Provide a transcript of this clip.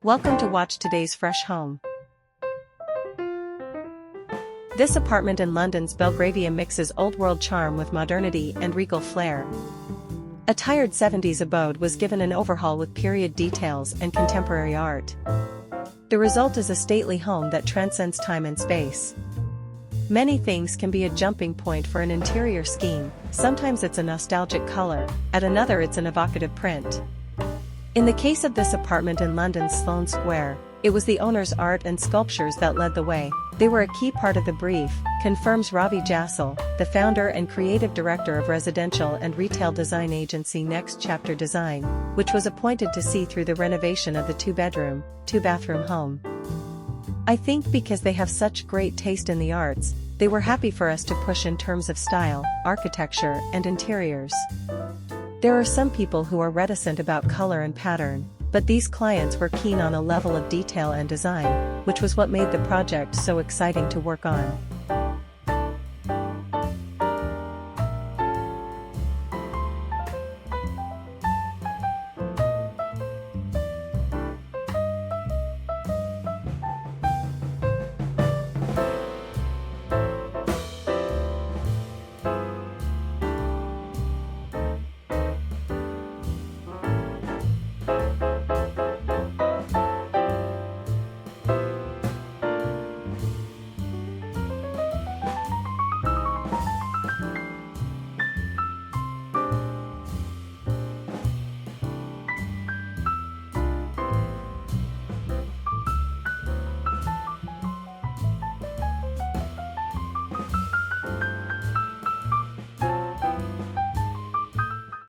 Welcome to watch today's fresh home. This apartment in London's Belgravia mixes old-world charm with modernity and regal flair. A tired 70s abode was given an overhaul with period details and contemporary art. The result is a stately home that transcends time and space. Many things can be a jumping point for an interior scheme. Sometimes it's a nostalgic color, at another it's an evocative print. In the case of this apartment in London's Sloane Square, it was the owner's art and sculptures that led the way. They were a key part of the brief, confirms Ravi Jassal, the founder and creative director of residential and retail design agency Next Chapter Design, which was appointed to see through the renovation of the two-bedroom, two-bathroom home. I think because they have such great taste in the arts, they were happy for us to push in terms of style, architecture, and interiors. There are some people who are reticent about color and pattern, but these clients were keen on a level of detail and design, which was what made the project so exciting to work on.